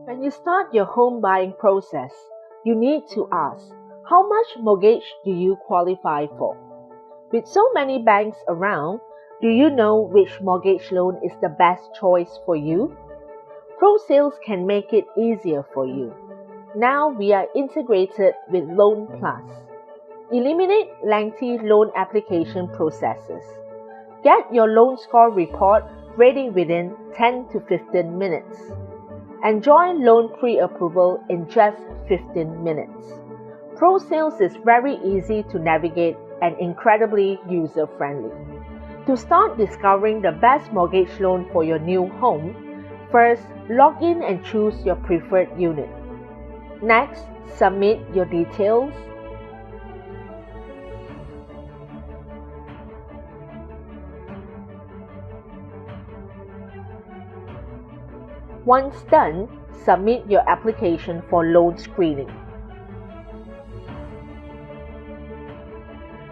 When you start your home buying process, you need to ask, how much mortgage do you qualify for? With so many banks around, do you know which mortgage loan is the best choice for you? ProSales can make it easier for you. Now we are integrated with Loan Plus. Eliminate lengthy loan application processes. Get your loan score report ready within 10 to 15 minutes. Enjoy loan pre-approval in just 15 minutes. ProSales is very easy to navigate and incredibly user-friendly. To start discovering the best mortgage loan for your new home, first log in and choose your preferred unit. Next, submit your details. Once done, submit your application for loan screening.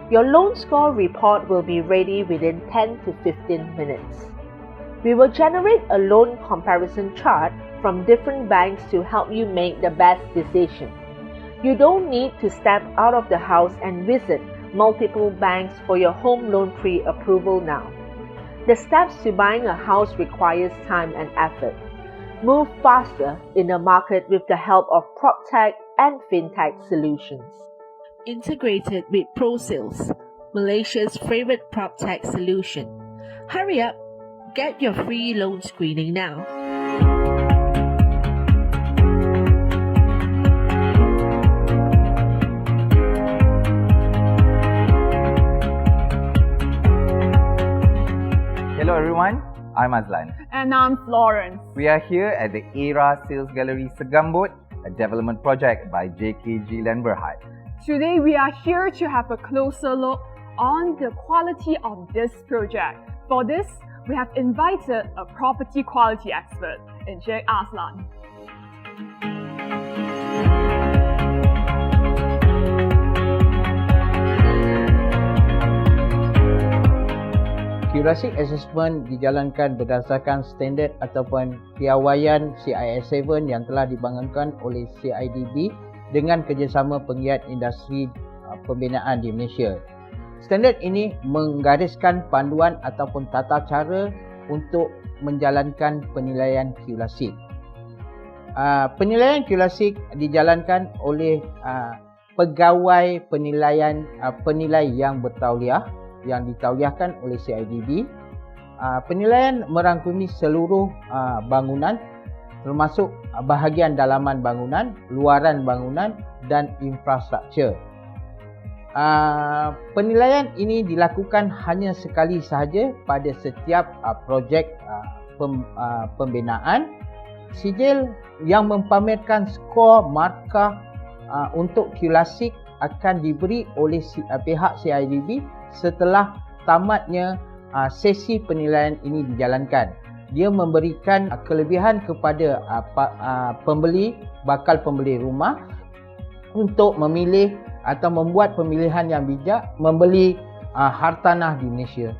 Your loan score report will be ready within 10 to 15 minutes. We will generate a loan comparison chart from different banks to help you make the best decision. You don't need to step out of the house and visit multiple banks for your home loan pre-approval now. The steps to buying a house requires time and effort. Move faster in a market with the help of PropTech and FinTech solutions. Integrated with ProSales, Malaysia's favorite PropTech solution. Hurry up, get your free loan screening now. Hello everyone, I'm Azlan. And I'm Florence. We are here at the Era Sales Gallery Segambut, a development project by JKG Land Berhad. Today we are here to have a closer look on the quality of this project. For this, we have invited a property quality expert, Encik Azlan. Qrasic Assessment dijalankan berdasarkan standard ataupun piawaian CIS7 yang telah dibangunkan oleh CIDB dengan kerjasama penggiat industri pembinaan di Malaysia. Standard ini menggariskan panduan ataupun tata cara untuk menjalankan penilaian Qrasic. Penilaian Qrasic dijalankan oleh pegawai penilai yang bertauliah yang ditauliahkan oleh CIDB. Penilaian merangkumi seluruh bangunan termasuk bahagian dalaman bangunan, luaran bangunan dan infrastruktur. Penilaian ini dilakukan hanya sekali sahaja pada setiap projek pembinaan. Sijil yang mempamerkan skor markah untuk Qrasic akan diberi oleh pihak CIDB setelah tamatnya sesi penilaian ini dijalankan. Dia memberikan kelebihan kepada bakal pembeli rumah untuk memilih atau membuat pemilihan yang bijak membeli hartanah di Malaysia.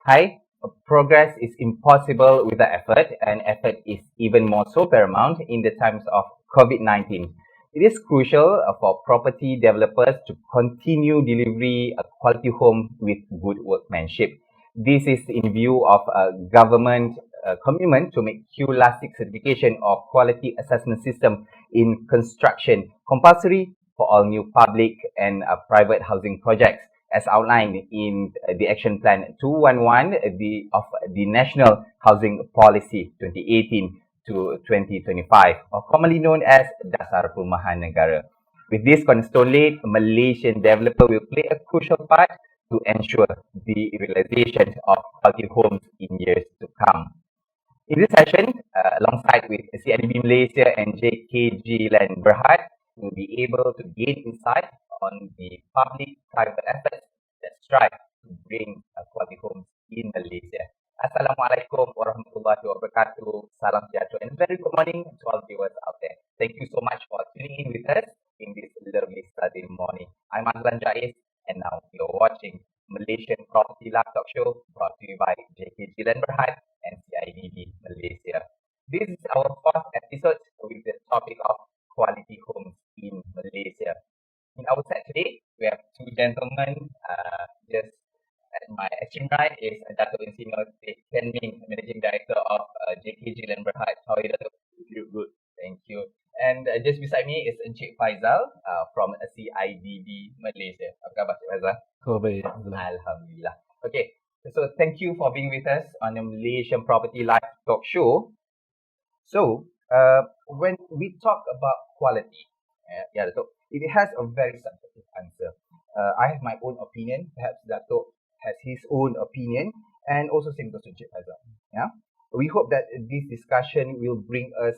Hi, progress is impossible without effort, and effort is even more so paramount in the times of COVID-19. It is crucial for property developers to continue delivery a quality home with good workmanship. This is in view of a government commitment to make QLASIC certification of quality assessment system in construction compulsory for all new public and private housing projects, as outlined in the Action Plan 211 of the National Housing Policy 2018 to 2025, or commonly known as Dasar Perumahan Negara. With this cornerstone laid, Malaysian developer will play a crucial part to ensure the realization of quality homes in years to come. In this session, alongside with CIDB Malaysia and JKG Land Berhad, we'll be able to gain insight on the public-private efforts that strive to bring quality homes in Malaysia. Assalamualaikum warahmatullahi wabarakatuh. Salam sejahtera and very good morning to all viewers out there. Thank you so much for tuning in with us in this lovely Saturday morning. I'm Azlan Jais, and now you're watching Malaysian Property Lab Talk Show brought to you by JKG Land Berhad and CIDB Malaysia. This is our fourth episode with the topic of quality homes in Malaysia. In our set today, we have two gentlemen. Just at my extreme right is Dato' Insinyur Ken Ming, Managing Director of JKG Land Berhad. How are you, Dato'? Good. Thank you. And just beside me is Encik Faizal from CIDB Malaysia. Apa khabar, Encik Faizal? Baik. Alhamdulillah. Okay. So thank you for being with us on the Malaysian Property Live Talk Show. So when we talk about quality, Dato', it has a very subjective answer. I have my own opinion. Perhaps Dato' has his own opinion, and also same goes to Encik Faizal. Yeah. We hope that this discussion will bring us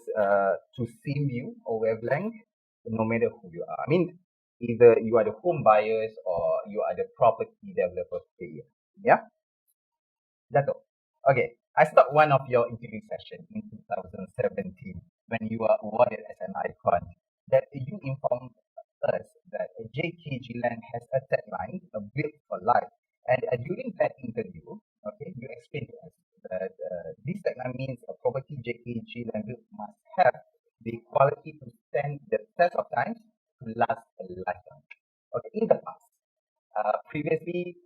to same view or wavelength, no matter who you are. I mean, either you are the home buyers or you are the property developer here. Yeah. Dato', okay, I stopped one of your interview sessions in 2017 when you were awarded as an icon that you informed us that JKG Land has a tagline, a built for life. And during that interview, okay, you explained to us that this tagline means a property JKG Land built must have the quality to stand the test of time to last a lifetime. Okay, in the past, previously,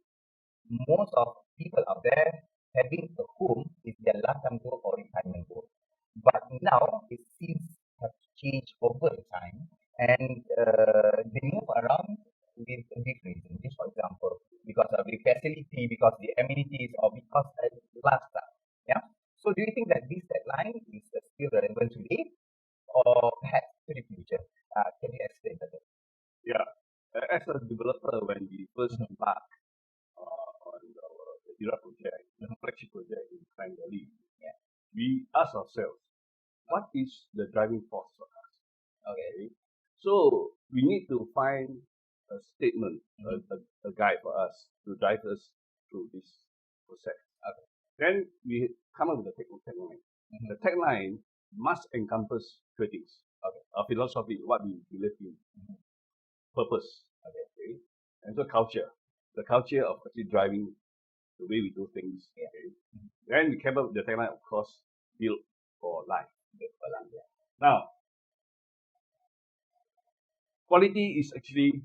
most of people out there having a home is their lifetime goal or retirement goal. But now it seems have changed over the time, and they move around with different reasons. Just for example, because of the facility, because the amenities, or because of lifestyle. Yeah. So do you think that this deadline is still relevant today, or perhaps to the future? Can you explain that? Yeah. As a developer, when we first embarked on our Era project, the flagship project in Klang Valley, we asked ourselves, what is the driving force for us? Okay. So we need to find a statement, a guide for us to drive us through this process. Okay. Then we come up with a tagline. The tagline must encompass three things. Okay. Our philosophy, what we believe in, purpose, okay, and so culture. The culture of actually driving the way we do things. Okay. Then we came up with the tagline, of course, built for life. Now, quality is actually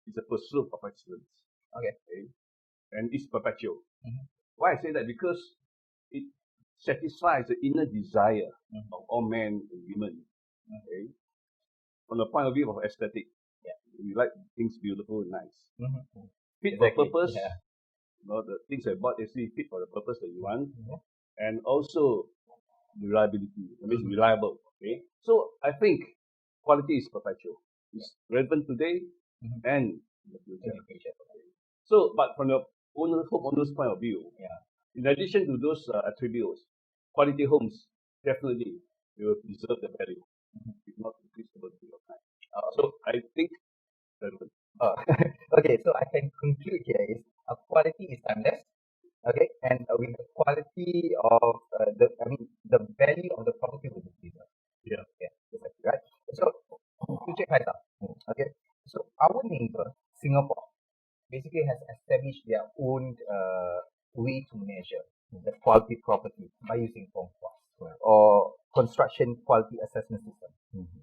a pursuit of excellence. Okay. And it's perpetual. Why I say that? Because it satisfies the inner desire of all men and women. Okay. From the point of view of aesthetic, we like things beautiful and nice. Fit for purpose. You know, the things I bought actually fit for the purpose that you want. And also reliability. That means reliable. Okay. So I think quality is perpetual. It's relevant today and in the future. So, but from the homeowner's point of view, in addition to those attributes, quality homes definitely will preserve the value, if not increase over the period of time. So I think relevant. Okay, so I can conclude here is quality is timeless. Okay, and with the quality of the value of the property will be preserved. Yeah. Okay, exactly, right. So to check Faisal, okay, so our neighbor Singapore basically has established their own way to measure the quality property by using FOMQUAS or construction quality assessment system.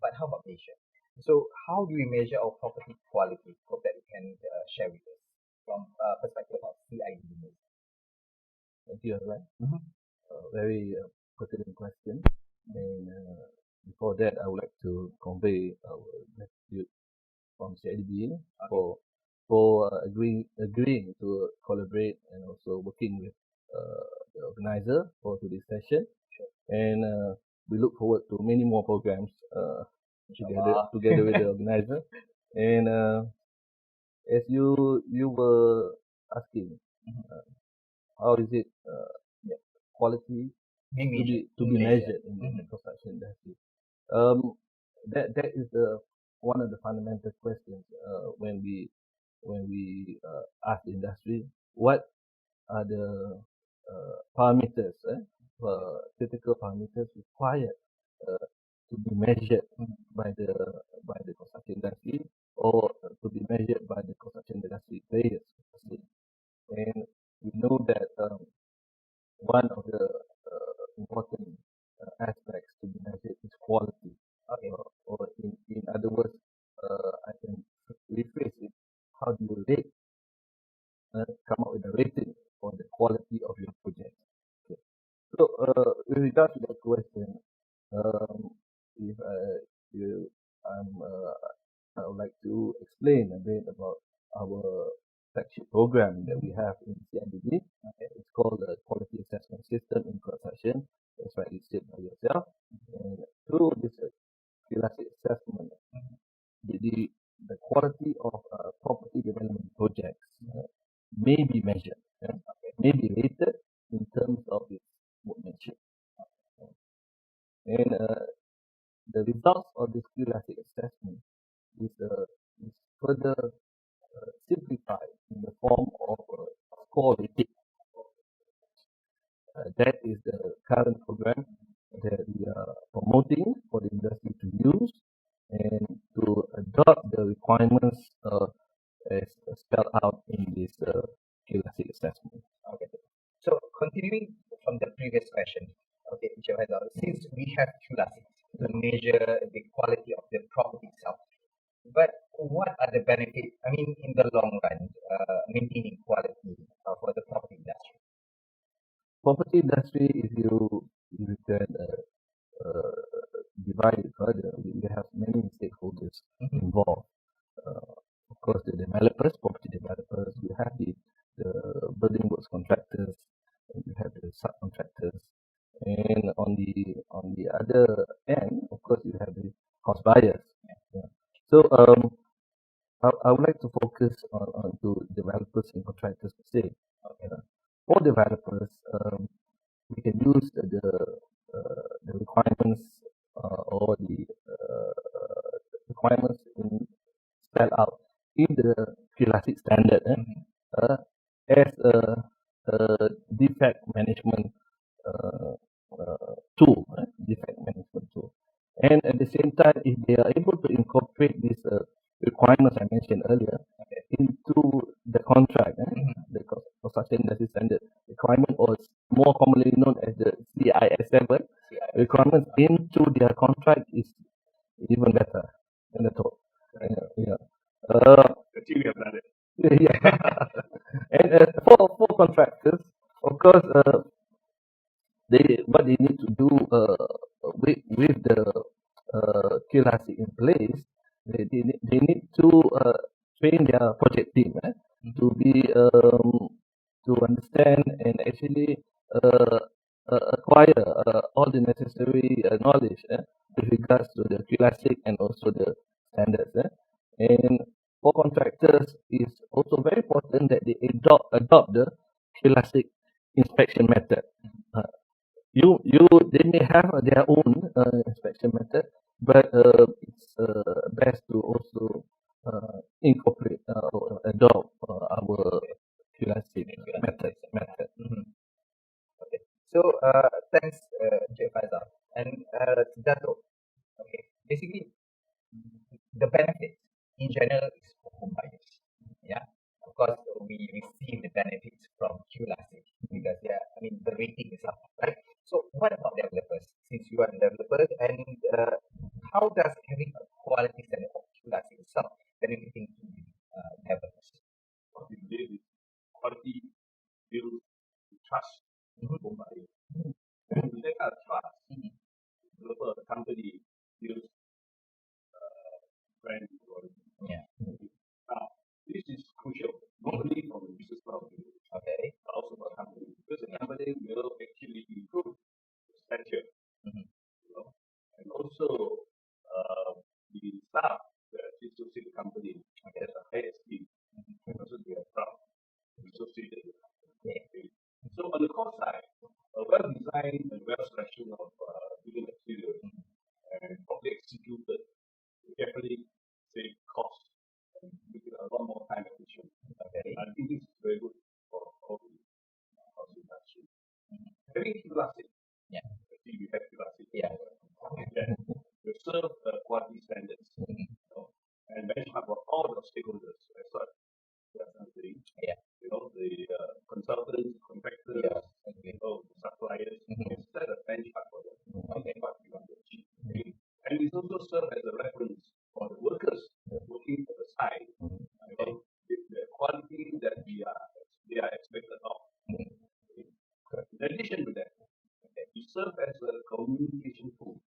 But how about Malaysia? So how do we measure our property quality? Hope that you can share with us from perspective of CIDB. Thank you, Azlan. Very pertinent question. And before that, I would like to convey our gratitude from CIDB for agreeing to collaborate and also working with the organizer for today's session. And we look forward to many more programs Inshallah. together with the organizer. And as you were asking, how is it quality to be measured in the construction industry? That is one of the fundamental questions when we ask the industry what are the parameters, critical parameters required to be measured by the construction industry or to be measured by the construction industry players. And we know that one of the important aspects to be measured is quality. Or in other words, I can rephrase it. How do you rate, come up with a rating for the quality of your project? Okay. So, with regard to that question, if you, I would like to explain a bit about our flagship program that we have in CIDB. It's called the Quality Assessment System in Construction. That's right, it's said by yourself. And through this classic assessment, the quality of property development projects may be measured, may be rated in terms of its workmanship. And the results of this classic assessment is further simplified in the form of a score rating. That is the current program that we are promoting for the industry to use and to adopt the requirements as spelled out in this classic assessment. Okay. So continuing from the previous question, okay, Encik Faizal, since we have QLASIC to measure the quality of the property itself, but what are the benefits, I mean, in the long run, maintaining quality for the property industry? Property industry, if you can divide it further, we have many stakeholders involved. Of course, the developers, property developers, you have the building works contractors, and you have the subcontractors, and on the other end, of course, you have the house buyers. Yeah. So I would like to focus on to developers and contractors per se. For developers, we can use the requirements or the requirements spelled out in the classic standard as a defect management tool, defect management tool. And at the same time, if they are able to incorporate these requirements I mentioned earlier into the contract, the construction industry standard requirement, or more commonly known as the CIS7 requirements into their contract, is even better than the top. Yeah. Yeah. And for contractors, of course, what they need to do with the QLASI in place, they need to train their project team to be to understand and actually acquire all the necessary knowledge with regards to the QLASIC and also the standards. And for contractors, it's also very important that they adopt the QLASIC inspection method. They may have their own inspection method, but it's best to also incorporate or adopt our QLASIC method. Okay. So thanks, Encik Faizal. And Dato, okay, basically the benefits in general is for home buyers. Yeah. Of course, we receive the benefits from QLASIC because I mean the rating is up, right? So what about developers? Since you are a developer, and how does having a quality standard of QLASIC itself benefiting to developers? Quality builds trust home buyer. And with that kind of trust, developer company builds brand quality. Yeah. Now, this is crucial, not only from a business point of view, Okay. but also for a company, because the company will actually improve the stature and well selection of building materials and properly executed, will definitely save costs and make it a lot more time efficient. Okay. I think this is very good for all the housing industry. Having QLASIC, Yeah. I think we have QLASIC. Yeah. That will serve quality standards and benchmark for all the stakeholders. That's what we are saying. Yeah. You know, the consultants, contractors, Yeah. Okay. the suppliers, and set a benchmark for them. Okay. What we want to achieve. Okay? And it also serve as a reference for the workers working at the site. You know, the quality that they are expected of. In addition to that, it serves as a communication tool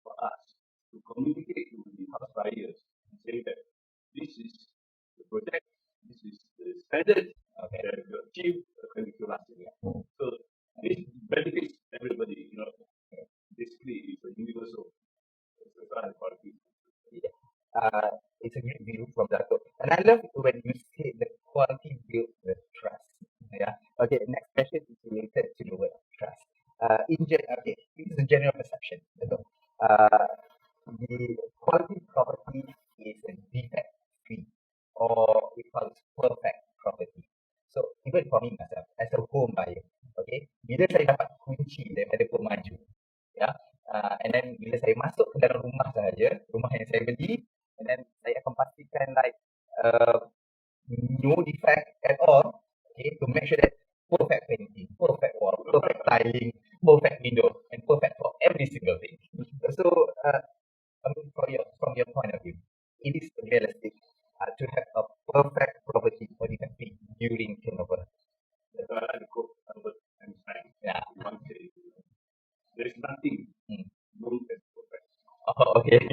for us to communicate to the house buyers and say that this is the project, this is the standard that we achieve according to last year. So this benefits everybody, you know. Basically, it's a universal quality. Yeah. It's a great view from Dato. And I love when you say the quality builds the trust. Yeah. Okay. Next question is related to the word trust. Okay, this is a general perception. Dato. The quality property is a defect free, or we call it perfect property. So even for me myself, as a home buyer, okay, bila saya dapat kunci daripada pemaju, ya, and then bila saya masuk ke dalam rumah sahaja, rumah yang saya beli, and then saya akan pastikan like no defect at all, okay, to make sure that perfect painting, perfect wall, perfect tiling, perfect window, and perfect for every single thing. So, I mean, from your point of view, it is realistic to have a perfect property for defect free during turnover. That's why I like to quote Albert Einstein. Yeah. One say, there is nothing known as perfect. Oh, okay.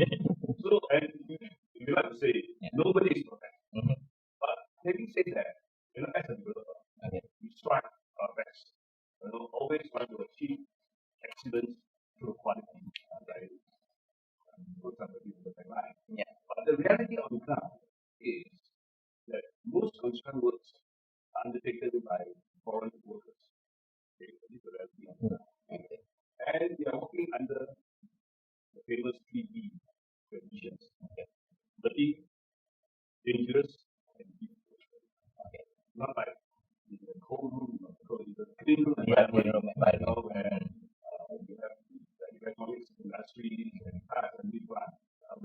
So, and you like to say, nobody is perfect. But having said that, you know, as a developer, we strive our best. You know, always try to achieve excellence through quality. Right? For somebody with a line. Yeah. But the reality on the ground is that most construction works are undertaken by foreign workers. Okay, this is the reality on the ground. And they are working under the famous 3D conditions. Dirty, dangerous, and difficult. Not like in the cold room, in the clean room environment, where you have the electronics industry, and cars and big one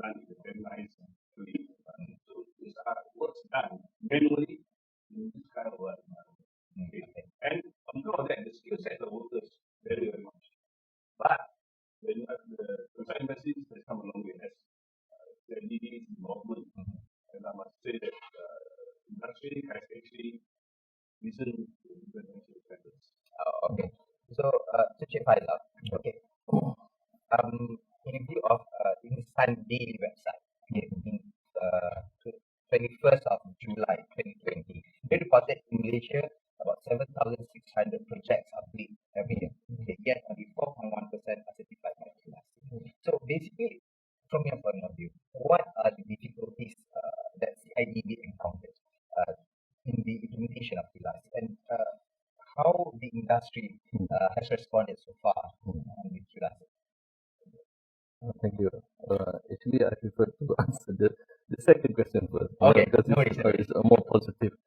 run in the very nice clean. So these are works done manually in this kind of environment. And on top of that, the skill set of workers very, very much. But when you have the construction industry has come along with as the LED's involvement, and I must say that industry has actually listened to the national standards. Okay. So, to check Faisal, okay. In view of Insan Daily website, in 21st of July 2020, they reported in Malaysia about 7,600 projects are built every year. Okay, yet only 4.1% are certified by QLASIC. So basically, from your point of view, what are the difficulties that CIDB encounters in the implementation of QLASIC, and how the industry has responded so far with QLASIC? Thank you. Actually, I prefer to answer the second question first. Okay, Because no it's a more positive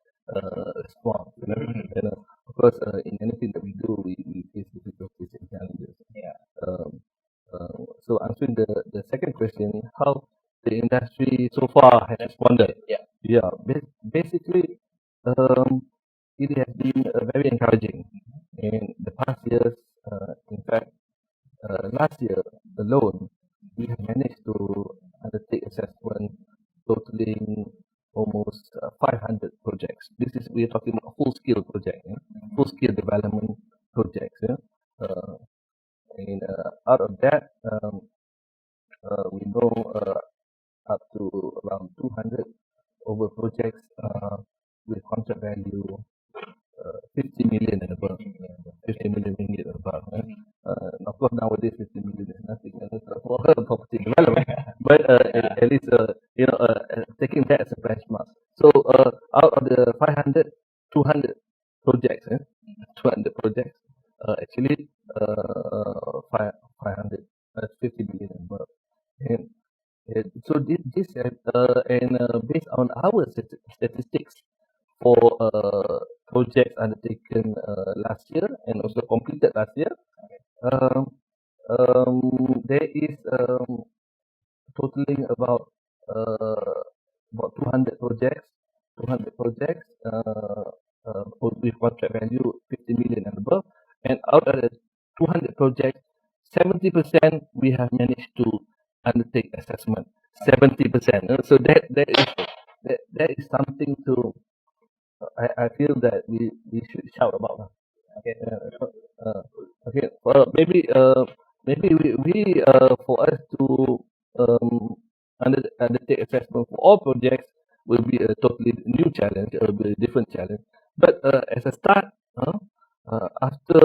response. You know, of course, in anything that we do, we face difficulties and challenges. Yeah. So answering the second question, how the industry so far has responded. Yeah. Basically, it has been very encouraging in the past years. In fact, last year alone, we have managed to undertake assessment totaling almost 500 projects. We are talking about full scale project, full scale development projects. And out of that, we know up to around 200 over projects with contract value 50 million and above. 50 million ringgit and above. Of course, nowadays 50 million is nothing for property development. But at least taking that as a benchmark. So out of the 500, 200 projects, 200 projects, actually So this and based on our statistics for projects undertaken last year and also completed last year, um, there is totaling about 200 projects, 200 projects with contract value 50 million and above. And out of the 200 projects, 70% we have managed to undertake assessment. 70%. So that is something to I feel that we should shout about. Okay. Okay. Maybe we for us to undertake assessment for all projects will be a totally new challenge, or will be a different challenge. But as a start, after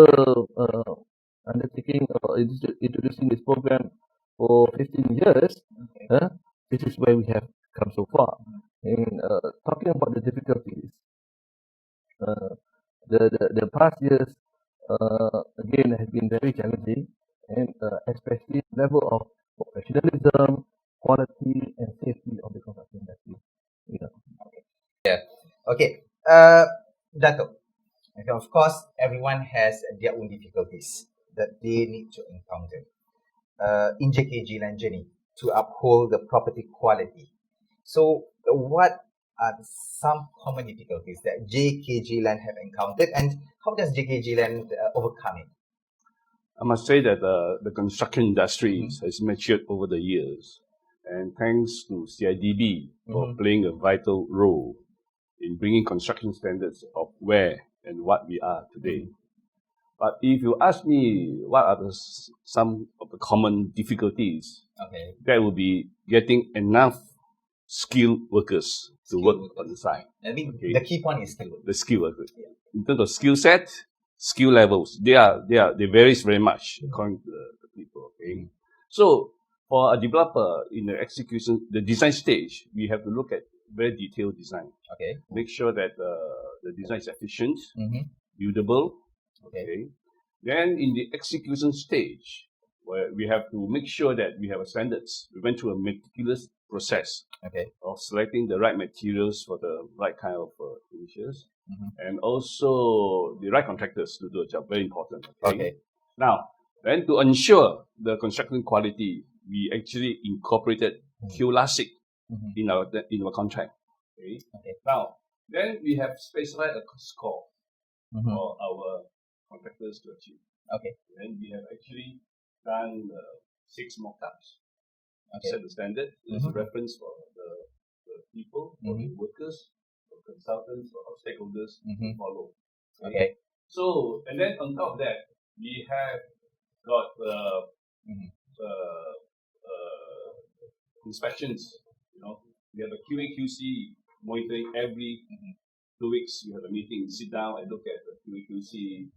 undertaking or introducing this program for 15 years, this is where we have come so far. And talking about the difficulties, the past years again has been very challenging, and especially level of professionalism, quality, and safety of the construction industry. Yeah. Okay, Dato. Okay, of course, everyone has their own difficulties that they need to encounter in JKG Land journey to uphold the property quality. So, what are some common difficulties that JKG Land have encountered, and how does JKG Land overcome it? I must say that the construction industry has matured over the years, and thanks to CIDB for playing a vital role in bringing construction standards of where and what we are today. But if you ask me what are some of the common difficulties, that would be getting enough skilled workers to work on the site. I think the key point is skilled workers. The skilled workers. Yeah. In terms of skill set, skill levels, they varies very much according to the people. Okay. So for a developer in the execution, the design stage, we have to look at very detailed design. Okay. Make sure that the design is efficient, buildable. Okay. Then in the execution stage, where we have to make sure that we have a standards. We went through a meticulous process of selecting the right materials for the right kind of finishes, and also the right contractors to do the job. Very important. Okay. Now, then to ensure the construction quality, we actually incorporated QLASIC in our contract. Okay. Now, then we have specified a score for our contractors to achieve. And we have actually done 6 mock-ups. Set the standard. There's a reference for the people, for the workers, for consultants, for our stakeholders to follow. So, and then on top of that, we have got inspections. We have a QA/QC monitoring every 2 weeks. We have a meeting, sit down and look at the QA/QC.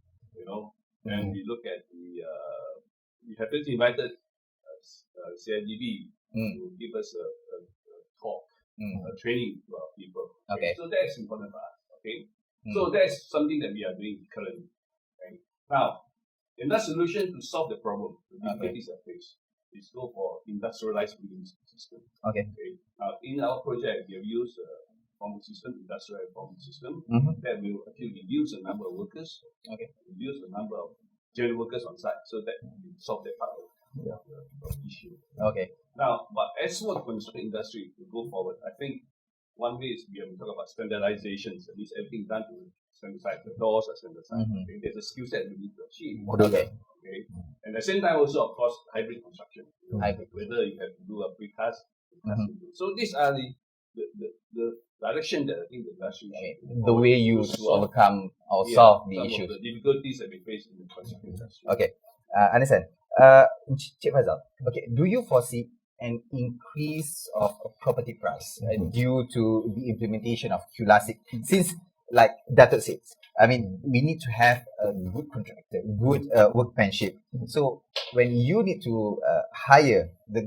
And we look at we have just invited CIDB to give us a talk, a training to our people. So that's important for us. So that's something that we are doing currently. Now, another solution to solve the problem, the difficulties I face, is go for industrialized building system. Now, in our project, we have used a forming system, industrial forming system, that will actually reduce the number of workers, reduce the number of general workers on site, so that we solve that part of the issue. Now, but as for the construction industry to go forward, I think one way is we have to talk about standardizations. That means everything done to standardize. The doors are standardized. There's a skill set we need to achieve. And at the same time, also of course, hybrid construction. Whether you have to do a precast. So these are the direction that I think the industry should the way you overcome or solve the issues. The difficulties that we face in the construction industry. Understand. Cik Fazal, do you foresee an increase of property price due to the implementation of QLASIC? Since, like Datuk says, I mean, we need to have a good contractor, good workmanship. So when you need to hire the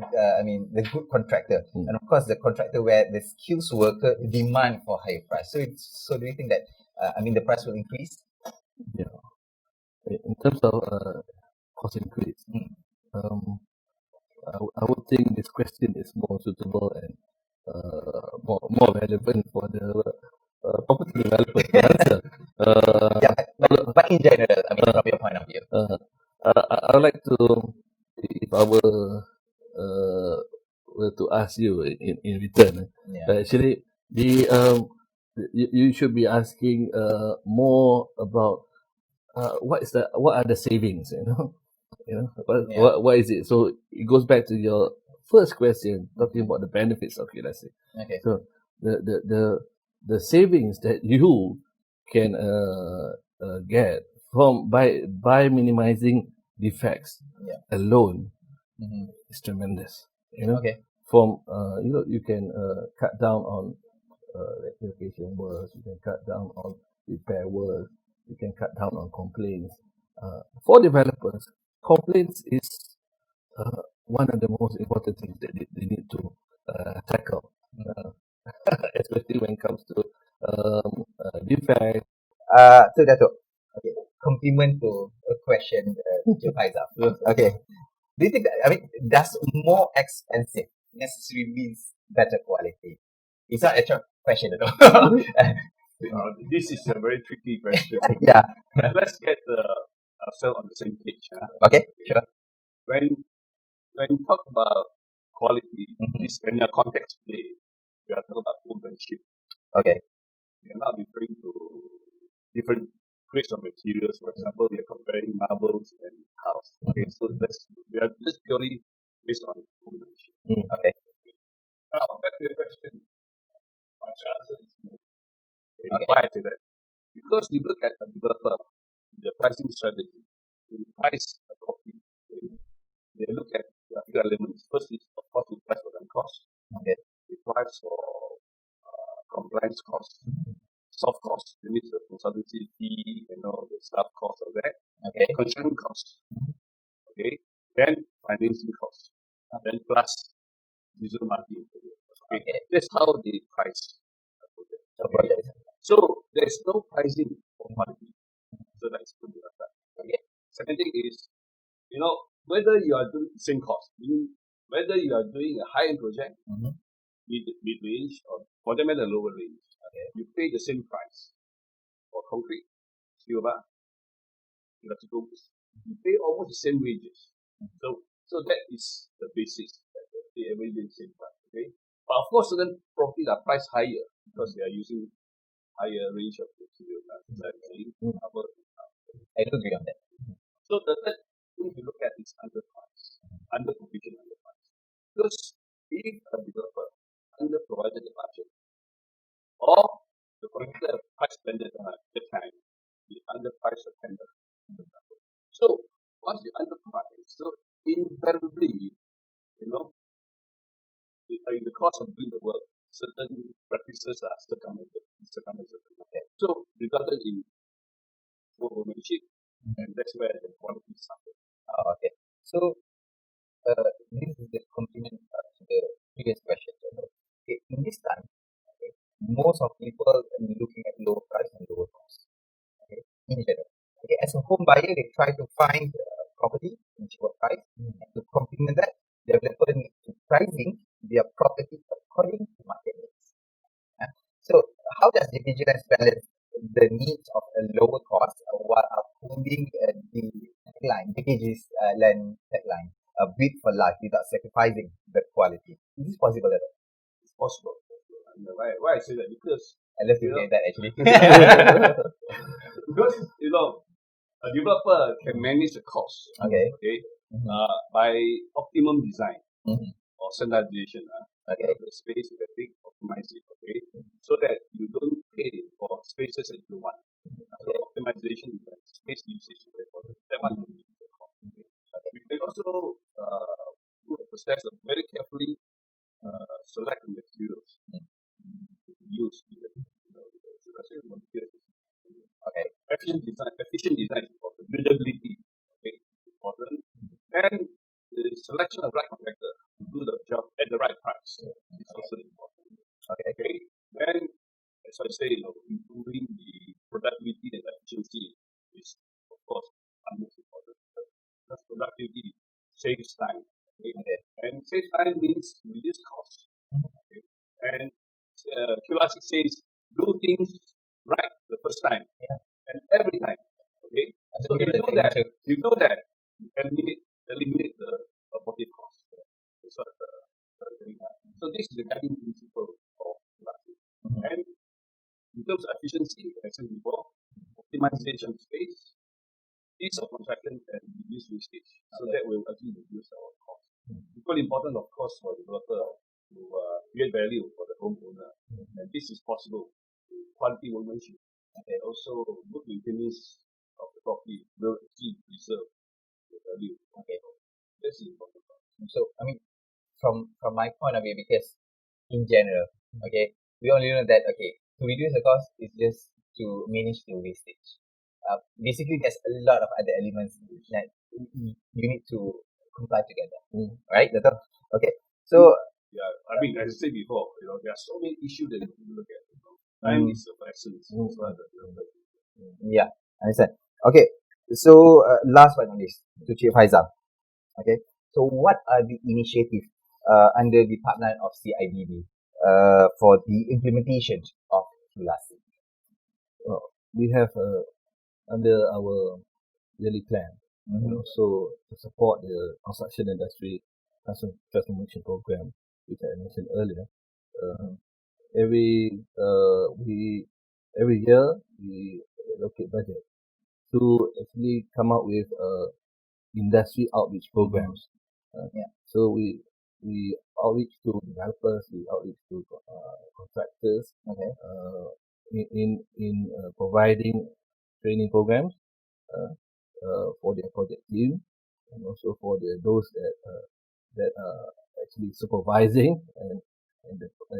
good contractor, and of course the contractor where the skills worker demand for higher price. So do you think that the price will increase? In terms of cost increase, I would think this question is more suitable and more relevant for the property developers to answer. Yeah, but in general, I mean, from your point of view. I would like to, if I were to ask you in return, actually, you should be asking more about what are the savings, what is it? So it goes back to your first question, talking about the benefits of it, let's say. Okay. So the savings that you can get from by minimizing defects alone is tremendous. Okay. From you can cut down on rectification works, you can cut down on repair work, you can cut down on complaints. For developers, complaints is one of the most important things that they need to tackle, especially when it comes to defects. So Dato, okay, compliment to a question to Faizal. Okay. Do you think that, I mean, does more expensive necessarily means better quality? It's not a trick question at all. This is a very tricky question. Yeah. Let's get ourselves on the same page. Okay, sure. When you talk about quality, this in a context play, we are talking about workmanship. Okay. We are not referring to different grades of materials. For example, we are comparing marbles and house. Okay, so we are just purely based on workmanship. Okay. Now, back to the question. My answer is no. Okay. Why I say that? Because you look at a developer, the pricing strategy, they price a property. They look at a few elements. First is, of course, the price for rent cost. Okay. The price for compliance cost, soft cost, that means the consultancy fee, the staff cost of that. Okay. Construction cost. Okay. Then financing cost. Then plus diesel margin. Okay. That's how they price a project. Okay. So there's no pricing for quality. So that's good. Okay. Second thing is, whether you are doing the same cost, meaning whether you are doing a high-end project, mid-range, or for them at a lower range, you pay the same price for concrete, steel bar, electricals. You pay almost the same wages. So that is the basis that they are the same price. Okay, but of course, certain properties are priced higher because they are using higher range of material. I do agree on that. So the third thing to look at is underprice, underprovision, underprice. Because if a developer underprovided the budget, or the particular price standard at the time, the underpriced the tender. So once you underprice, so invariably, the cost of doing the work, certain practices are circumvented. So resulted in overmanship, and that's where the quality suffers. Okay. So this is the complement to the previous question. Okay, in this time, most of people are looking at lower price and lower cost. Okay, in general. Okay, as a home buyer, they try to find property in cheaper price, and to complement that, developer needs to pricing their property according to market needs. So, how does the vigilance balance the needs of a lower cost while upholding the tagline, BKG's land tagline, a bid for life without sacrificing the quality? Is this possible at all? It's possible. And why I say that? Because I love to hear that actually. because a developer can manage the cost. Okay. By optimum design or standardization. The space is big, optimize it. Okay. So that you don't pay for spaces that you want. So optimization is space usage. That one will be the cost. We can also do a process of very carefully select the materials use. Efficient design is important. Buildability, is important. And the selection of right contractor to do the job at the right price is also important. Okay. Then, as I say, improving the productivity and efficiency is, of course, most important. Because productivity saves time. Okay. And save time means reduce costs. Okay. And QRC says do things right the first time and every time. Okay. So if you do that, you can eliminate the abortive cost. That's what so this is the guiding principle of QRC. And in terms of efficiency, as I said before, optimization of space, ease of construction, and reduce wastage. So that will actually reduce our cost. Equally important, of course, for the developer to create value for the homeowner. And this is possible with quality workmanship and also good maintenance of the property will actually preserve the value. Okay. That's the important part. So, I mean, from my point of view, because in general, okay, we only know that, okay, to reduce the cost is just to manage the wastage. Basically, there's a lot of other elements that you need to comply together, right? That's all. Okay, so Yeah, I mean, as I said before, there are so many issues that you can look at. Time is of essence. Yeah, understand. Okay, so last but not least, to Chief Faizal. Okay, so what are the initiatives under the pipeline of CIDB for the implementation of QLASI? We have under our yearly plan, so to support the construction industry transformation program, which I mentioned earlier. Every year we allocate budget to actually come up with industry outreach programs. So we outreach to developers, we outreach to contractors, in providing training programs for their project team, and also for those that are actually supervising, and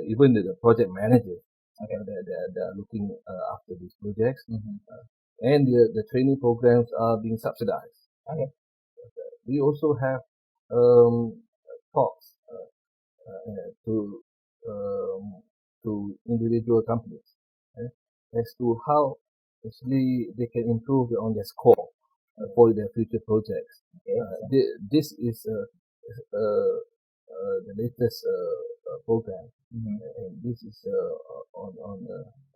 even the project managers that are looking after these projects. And the training programs are being subsidized. We also have talks to individual companies as to how actually they can improve on their score for their future projects. This is the latest program, and this is on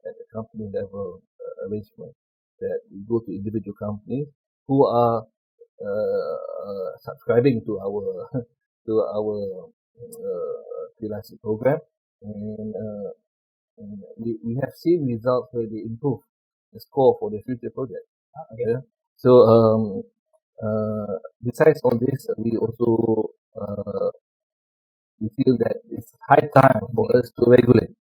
at the company level arrangement, that we go to individual companies who are subscribing to our freelancing program, and we have seen results where they improve the score for the future project. So besides all this, we also we feel that it's high time for us to regulate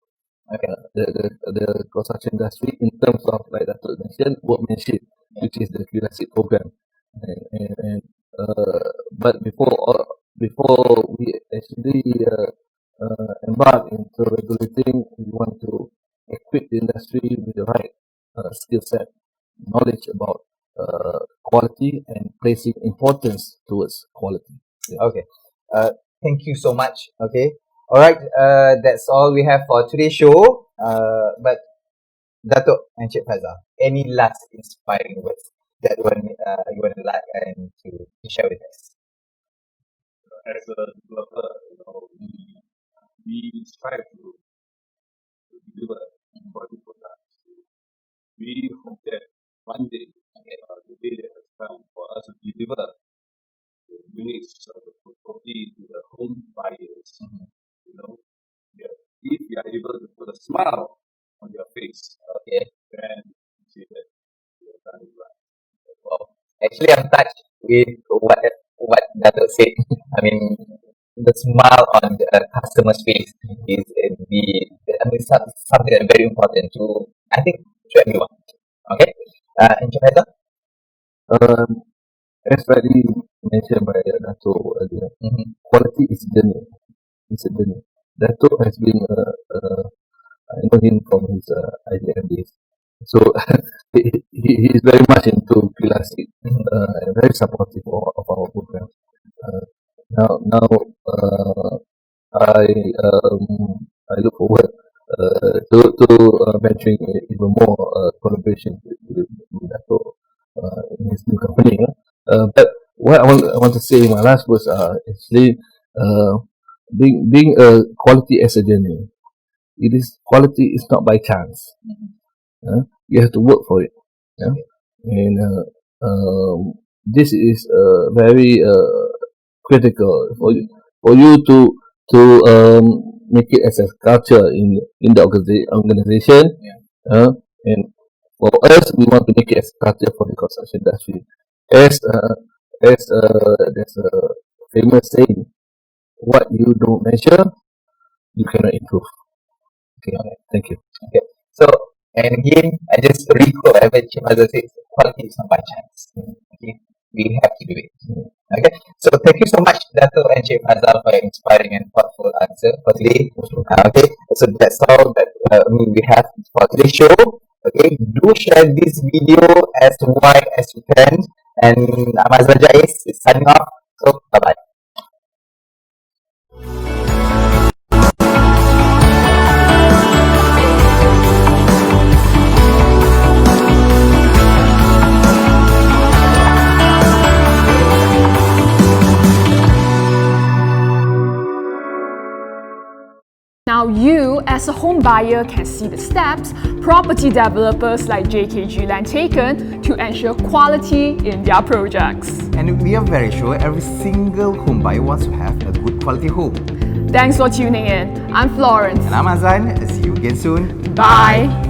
the construction industry in terms of, like Dato' mentioned, workmanship, which is the QLASI program. And but before we actually embark into regulating, we want to equip the industry with the right skill set, knowledge about quality, and placing importance towards quality. Okay. Thank you so much. Okay. All right. That's all we have for today's show. But Dato' and Cik Faizal, any last inspiring words that you want to like and to share with us? As a developer, we strive to deliver quality products. We hope that one day, the day that has come for us to deliver the units of the property to the home buyers, if you are able to put a smile on your face, then you see that you have done it right. Wow. Actually, I'm touched with what Dato' said. I mean, the smile on the customer's face is something that's very important to, I think, to everyone. Okay. And Cik Faizal? As rightly mentioned by Dato' earlier, quality is a journey. It's a journey. Dato' has been, I know him from his IDM days. So he is very much into QLASI, and very supportive of our program. Now I look forward to venturing even more collaboration with Dato' in his new company. But what I want to say in my last words are actually, being a quality as a journey. Quality is not by chance. You have to work for it. Yeah? And this is very critical for you to make it as a culture in the organization. And for us, we want to make it as a culture for the construction industry. As there's a famous saying, what you don't measure, you cannot improve. Okay, thank you. Okay. So, and again, I just recall whatever Chief Azhar said, quality is not by chance. Okay. We have to do it. Okay. So, thank you so much, Dato and Chief Azhar, for your inspiring and thoughtful answer for today. Okay. So, that's all that we have for today's show. Okay. Do share this video as wide as you can. And Azhar Jais is signing off. So, bye-bye. Now you, as a home buyer, can see the steps property developers like JKG Land taken to ensure quality in their projects. And we are very sure every single home buyer wants to have a good quality home. Thanks for tuning in. I'm Florence. And I'm Azan. See you again soon. Bye.